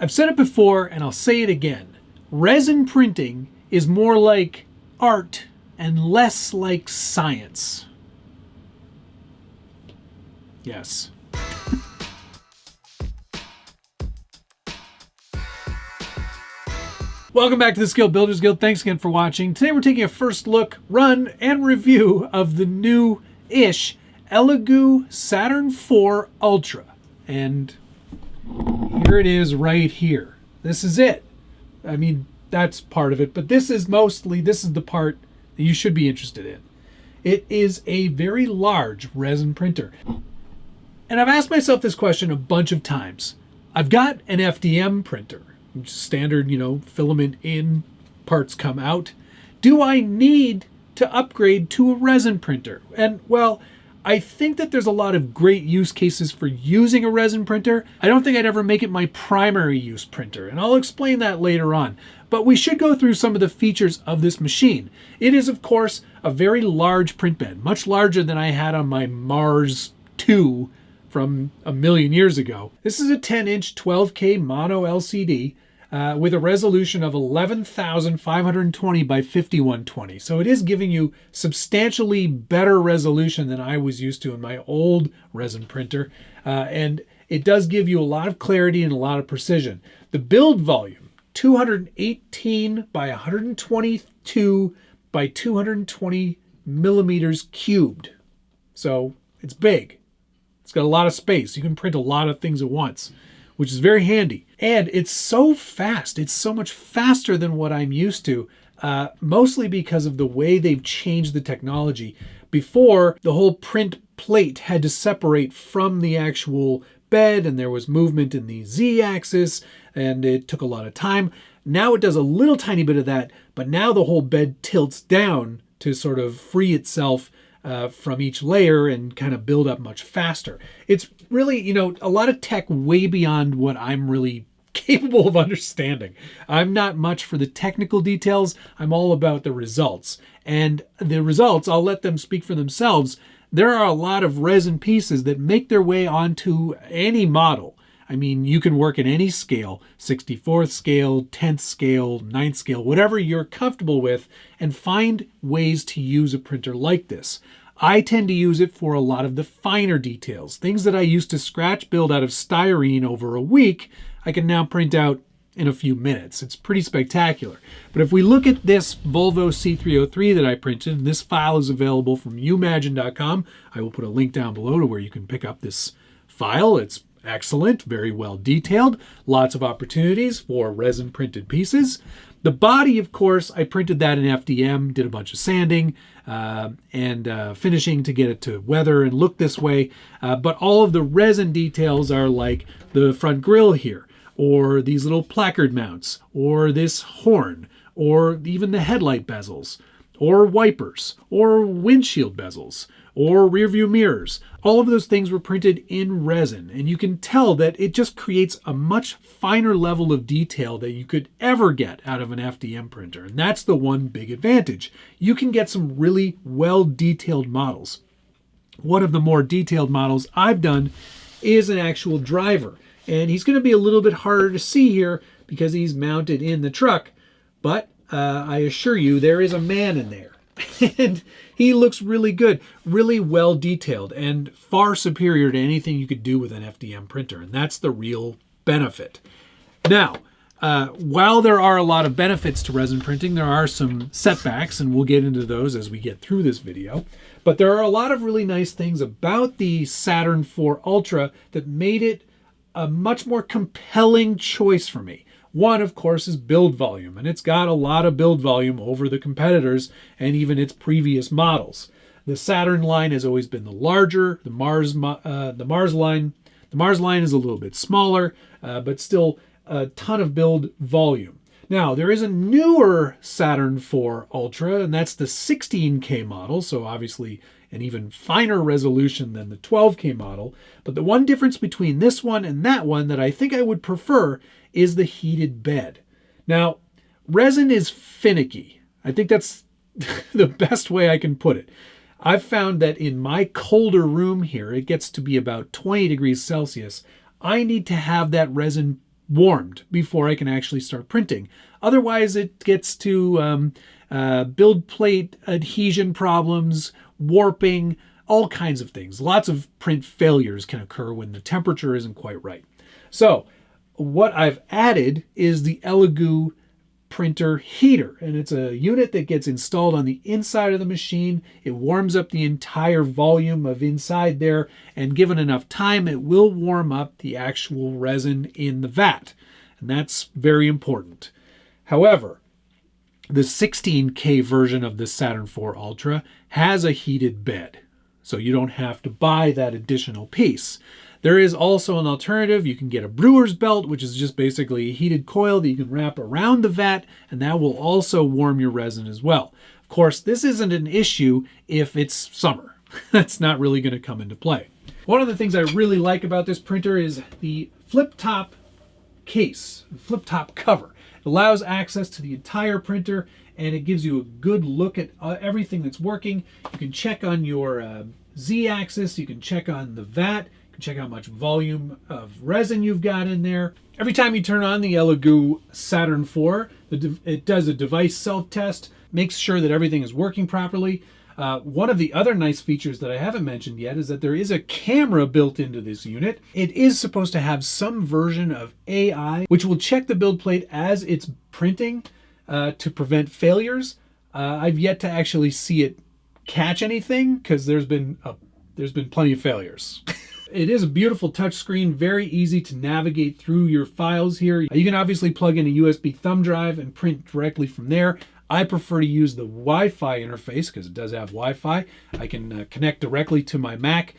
I've said it before and I'll say it again. Resin printing is more like art and less like science. Yes. Welcome back to the Skill Builders Guild. Thanks again for watching. Today we're taking a first look, run, and review of the new-ish Elegoo Saturn 4 Ultra. And here it is right here. This is it. I mean, that's part of it, but this is the part that you should be interested in. It is a very large resin printer. And I've asked myself this question a bunch of times. I've got an FDM printer, which is standard, filament in, parts come out. Do I need to upgrade to a resin printer? And well, I think that there's a lot of great use cases for using a resin printer. I don't think I'd ever make it my primary use printer, and I'll explain that later on. But we should go through some of the features of this machine. It is, of course, a very large print bed, much larger than I had on my Mars 2 from a million years ago. This is a 10-inch 12K mono LCD with a resolution of 11,520 by 5120. So it is giving you substantially better resolution than I was used to in my old resin printer. And it does give you a lot of clarity and a lot of precision. The build volume, 218 by 122 by 220 millimeters cubed. So it's big. It's got a lot of space. You can print a lot of things at once, which is very handy. And it's so fast. It's so much faster than what I'm used to, mostly because of the way they've changed the technology. Before, the whole print plate had to separate from the actual bed, and there was movement in the Z-axis, and it took a lot of time. Now it does a little tiny bit of that, but now the whole bed tilts down to sort of free itself from each layer and kind of build up much faster. It's really, a lot of tech way beyond what I'm really capable of understanding. I'm not much for the technical details. I'm all about the results. And the results, I'll let them speak for themselves. There are a lot of resin pieces that make their way onto any model. I mean, you can work at any scale, 64th scale, 10th scale, 9th scale, whatever you're comfortable with, and find ways to use a printer like this. I tend to use it for a lot of the finer details. Things that I used to scratch build out of styrene over a week, I can now print out in a few minutes. It's pretty spectacular. But if we look at this Volvo C303 that I printed, and this file is available from umagine.com. I will put a link down below to where you can pick up this file. It's excellent, very well detailed, lots of opportunities for resin printed pieces. The body, of course, I printed that in FDM, did a bunch of sanding and finishing to get it to weather and look this way. But all of the resin details are like the front grille here, or these little placard mounts, or this horn, or even the headlight bezels, or wipers, or windshield bezels, or rear view mirrors. All of those things were printed in resin, and you can tell that it just creates a much finer level of detail that you could ever get out of an FDM printer. And that's the one big advantage. You can get some really well-detailed models. One of the more detailed models I've done is an actual driver. And he's going to be a little bit harder to see here because he's mounted in the truck. But I assure you, there is a man in there. And he looks really good, really well detailed, and far superior to anything you could do with an FDM printer. And that's the real benefit. Now, while there are a lot of benefits to resin printing, there are some setbacks, and we'll get into those as we get through this video. But there are a lot of really nice things about the Saturn 4 Ultra that made it a much more compelling choice for me. One, of course, is build volume, and it's got a lot of build volume over the competitors and even its previous models. The Saturn line has always been the larger. The Mars line is a little bit smaller, but still a ton of build volume. Now, there is a newer Saturn 4 Ultra, and that's the 16K model, so obviously an even finer resolution than the 12K model. But the one difference between this one and that one that I think I would prefer is the heated bed. Now, resin is finicky. I think that's the best way I can put it. I've found that in my colder room here, it gets to be about 20 degrees Celsius. I need to have that resin warmed before I can actually start printing. Otherwise, it gets to build plate adhesion problems, warping, all kinds of things. Lots of print failures can occur when the temperature isn't quite right. So what I've added is the Elegoo printer heater, and it's a unit that gets installed on the inside of the machine. It warms up the entire volume of inside there, and given enough time, it will warm up the actual resin in the vat, and that's very important. However, the 16K version of the Saturn IV Ultra has a heated bed, so you don't have to buy that additional piece. There is also an alternative. You can get a brewer's belt, which is just basically a heated coil that you can wrap around the vat, and that will also warm your resin as well. Of course, this isn't an issue if it's summer. That's not really going to come into play. One of the things I really like about this printer is the flip-top case, flip-top cover. It allows access to the entire printer, and it gives you a good look at everything that's working. You can check on your Z-axis, you can check on the vat, you can check how much volume of resin you've got in there. Every time you turn on the Elegoo Saturn IV, it does a device self-test, makes sure that everything is working properly. One of the other nice features that I haven't mentioned yet is that there is a camera built into this unit. It is supposed to have some version of AI, which will check the build plate as it's printing to prevent failures. I've yet to actually see it catch anything because there's been plenty of failures. It is a beautiful touchscreen, very easy to navigate through your files here. You can obviously plug in a USB thumb drive and print directly from there. I prefer to use the Wi-Fi interface because it does have Wi-Fi. I can connect directly to my Mac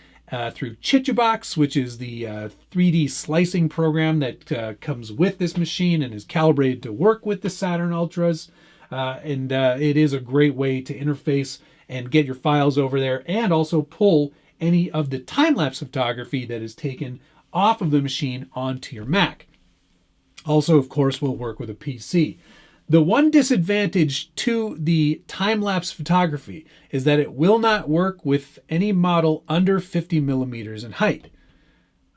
through Chichibox, which is the 3D slicing program that comes with this machine and is calibrated to work with the Saturn Ultras. It is a great way to interface and get your files over there, and also pull any of the time-lapse photography that is taken off of the machine onto your Mac. Also, of course, will work with a PC. The one disadvantage to the time-lapse photography is that it will not work with any model under 50 millimeters in height.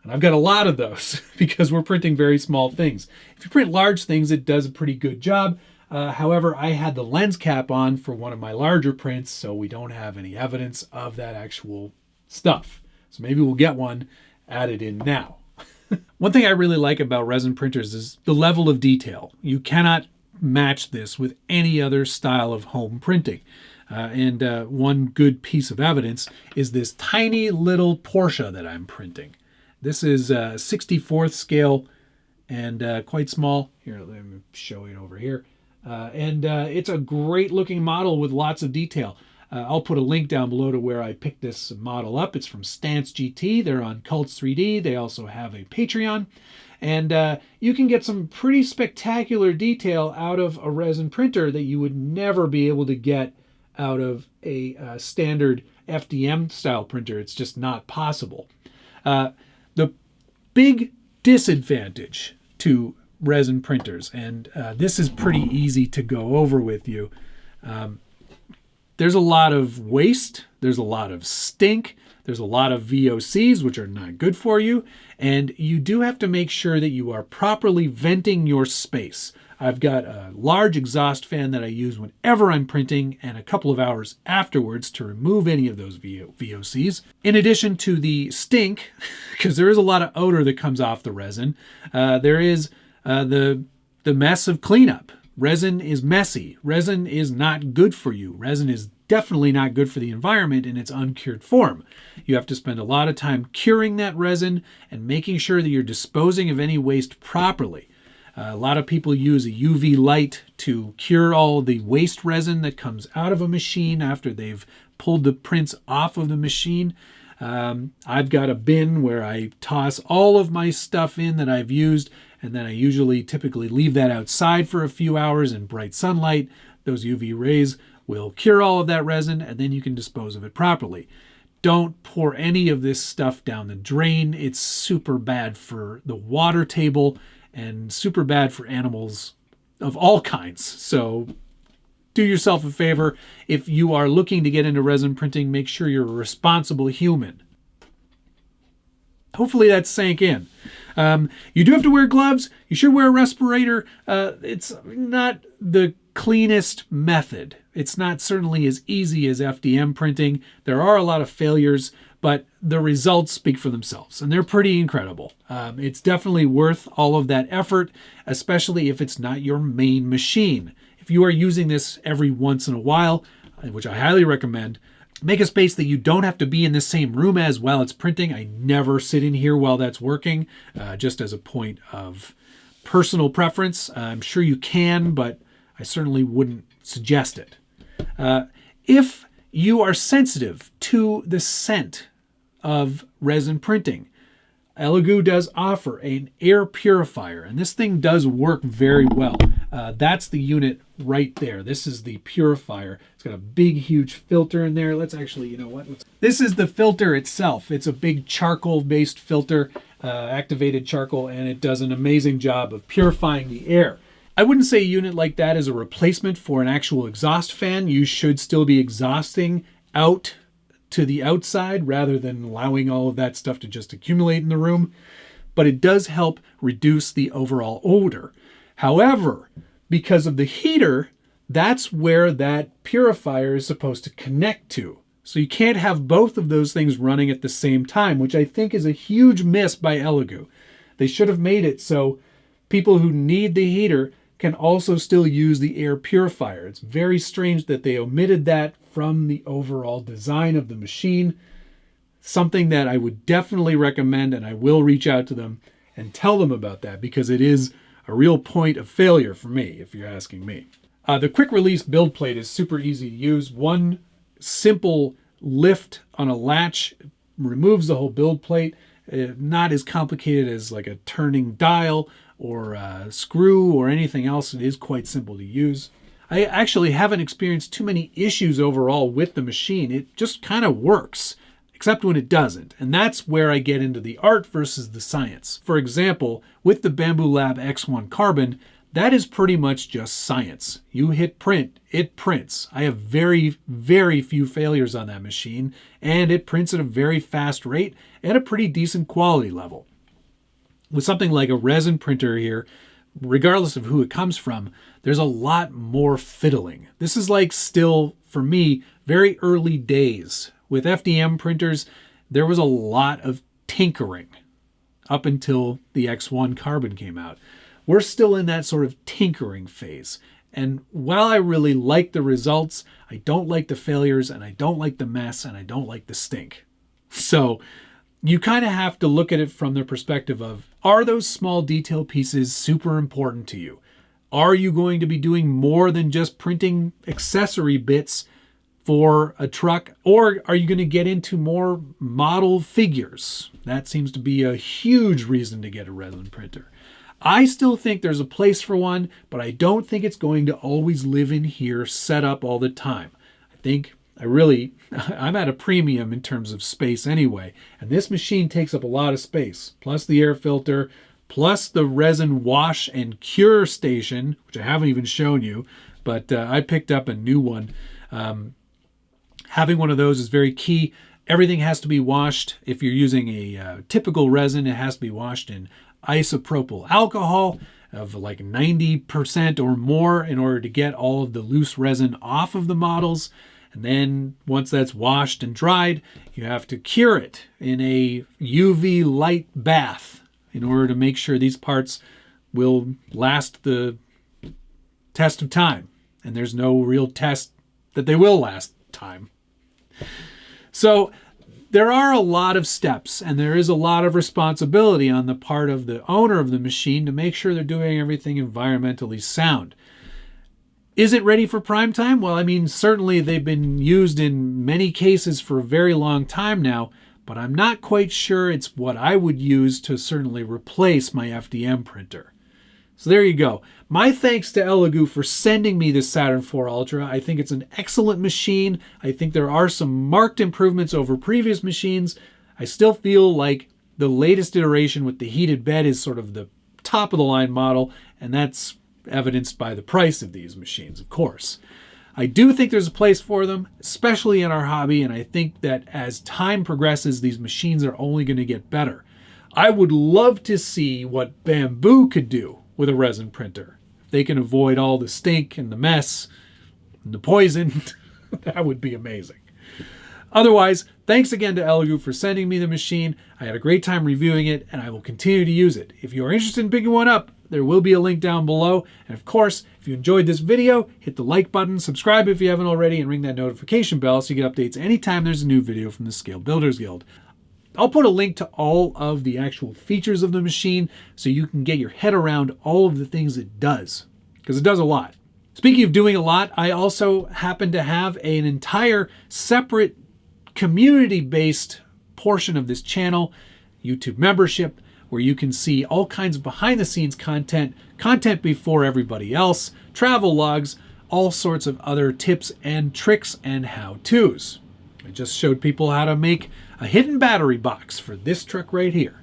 And I've got a lot of those because we're printing very small things. If you print large things, it does a pretty good job. However, I had the lens cap on for one of my larger prints, so we don't have any evidence of that actual stuff. So maybe we'll get one added in now. One thing I really like about resin printers is the level of detail. You cannot match this with any other style of home printing. One good piece of evidence is this tiny little Porsche that I'm printing. This is 64th scale and quite small. Here, let me show it over here. It's a great looking model with lots of detail. I'll put a link down below to where I picked this model up. It's from Stance GT. They're on Cults 3D. They also have a Patreon. And you can get some pretty spectacular detail out of a resin printer that you would never be able to get out of a standard FDM style printer. It's just not possible. The big disadvantage to resin printers, and this is pretty easy to go over with you. There's a lot of waste, there's a lot of stink, there's a lot of VOCs, which are not good for you, and you do have to make sure that you are properly venting your space. I've got a large exhaust fan that I use whenever I'm printing and a couple of hours afterwards to remove any of those VOCs. In addition to the stink, because there is a lot of odor that comes off the resin, there is the mess of cleanup. Resin is messy. Resin is not good for you. Resin is definitely not good for the environment in its uncured form. You have to spend a lot of time curing that resin and making sure that you're disposing of any waste properly. A lot of people use a UV light to cure all the waste resin that comes out of a machine after they've pulled the prints off of the machine. I've got a bin where I toss all of my stuff in that I've used, and then I typically leave that outside for a few hours in bright sunlight. Those UV rays will cure all of that resin, and then you can dispose of it properly. Don't pour any of this stuff down the drain. It's super bad for the water table and super bad for animals of all kinds. So do yourself a favor. If you are looking to get into resin printing, make sure you're a responsible human. Hopefully that sank in. You do have to wear gloves. You should wear a respirator. It's not the cleanest method. It's not certainly as easy as FDM printing. There are a lot of failures, but the results speak for themselves, and they're pretty incredible. It's definitely worth all of that effort, especially if it's not your main machine. If you are using this every once in a while, which I highly recommend, make a space that you don't have to be in the same room as while it's printing. I never sit in here while that's working, just as a point of personal preference. I'm sure you can, but I certainly wouldn't suggest it. If you are sensitive to the scent of resin printing, Elegoo does offer an air purifier, and this thing does work very well. That's the unit right there. This is the purifier. It's got a big, huge filter in there. Let's actually, you know what? This is the filter itself. It's a big charcoal-based filter, activated charcoal, and it does an amazing job of purifying the air. I wouldn't say a unit like that is a replacement for an actual exhaust fan. You should still be exhausting out to the outside rather than allowing all of that stuff to just accumulate in the room. But it does help reduce the overall odor. However, because of the heater, that's where that purifier is supposed to connect to. So you can't have both of those things running at the same time, which I think is a huge miss by Elegoo. They should have made it so people who need the heater can also still use the air purifier. It's very strange that they omitted that from the overall design of the machine. Something that I would definitely recommend, and I will reach out to them and tell them about that, because it is a real point of failure for me, if you're asking me. The quick release build plate is super easy to use. One simple lift on a latch removes the whole build plate. Not as complicated as like a turning dial or a screw or anything else. It is quite simple to use. I actually haven't experienced too many issues overall with the machine. It just kind of works, except when it doesn't. And that's where I get into the art versus the science. For example, with the Bambu Lab X1 Carbon, that is pretty much just science. You hit print, it prints. I have very, very few failures on that machine, and it prints at a very fast rate and a pretty decent quality level. With something like a resin printer here, regardless of who it comes from, there's a lot more fiddling. This is like still, for me, very early days. With FDM printers, there was a lot of tinkering up until the X1 Carbon came out. We're still in that sort of tinkering phase. And while I really like the results, I don't like the failures, and I don't like the mess, and I don't like the stink. So you kind of have to look at it from the perspective of, are those small detail pieces super important to you? Are you going to be doing more than just printing accessory bits for a truck? Or are you going to get into more model figures? That seems to be a huge reason to get a resin printer. I still think there's a place for one, but I don't think it's going to always live in here set up all the time. I think I'm at a premium in terms of space anyway, and this machine takes up a lot of space, plus the air filter, plus the resin wash and cure station, which I haven't even shown you, but I picked up a new one. Having one of those is very key. Everything has to be washed. If you're using a typical resin, it has to be washed in isopropyl alcohol of like 90% or more in order to get all of the loose resin off of the models. And then once that's washed and dried, you have to cure it in a UV light bath in order to make sure these parts will last the test of time. And there's no real test that they will last time. So there are a lot of steps, and there is a lot of responsibility on the part of the owner of the machine to make sure they're doing everything environmentally sound. Is it ready for prime time? Well, I mean, certainly they've been used in many cases for a very long time now, but I'm not quite sure it's what I would use to certainly replace my FDM printer. So there you go. My thanks to Elegoo for sending me this Saturn IV Ultra. I think it's an excellent machine. I think there are some marked improvements over previous machines. I still feel like the latest iteration with the heated bed is sort of the top of the line model, and that's evidenced by the price of these machines, of course. I do think there's a place for them, especially in our hobby, and I think that as time progresses, these machines are only going to get better. I would love to see what Bamboo could do with a resin printer. If they can avoid all the stink and the mess and the poison, that would be amazing. Otherwise, thanks again to Elegoo for sending me the machine. I had a great time reviewing it, and I will continue to use it. If you are interested in picking one up, there will be a link down below. And of course, if you enjoyed this video, hit the like button, subscribe if you haven't already, and ring that notification bell so you get updates anytime there's a new video from the Scale Builders Guild. I'll put a link to all of the actual features of the machine so you can get your head around all of the things it does, because it does a lot. Speaking of doing a lot, I also happen to have an entire separate community-based portion of this channel, YouTube membership, where you can see all kinds of behind-the-scenes content before everybody else, travel logs, all sorts of other tips and tricks and how-tos. I just showed people how to make a hidden battery box for this truck right here.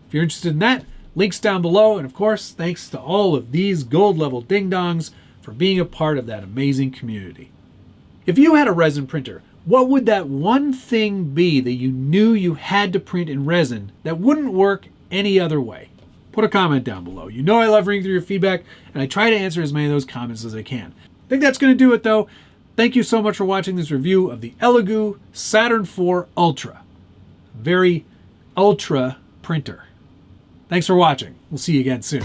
If you're interested in that, links down below, and of course, thanks to all of these gold-level ding-dongs for being a part of that amazing community. If you had a resin printer, what would that one thing be that you knew you had to print in resin that wouldn't work any other way? Put a comment down below. You know I love reading through your feedback, and I try to answer as many of those comments as I can. I think that's going to do it, though. Thank you so much for watching this review of the Elegoo Saturn IV Ultra. Very ultra printer. Thanks for watching. We'll see you again soon.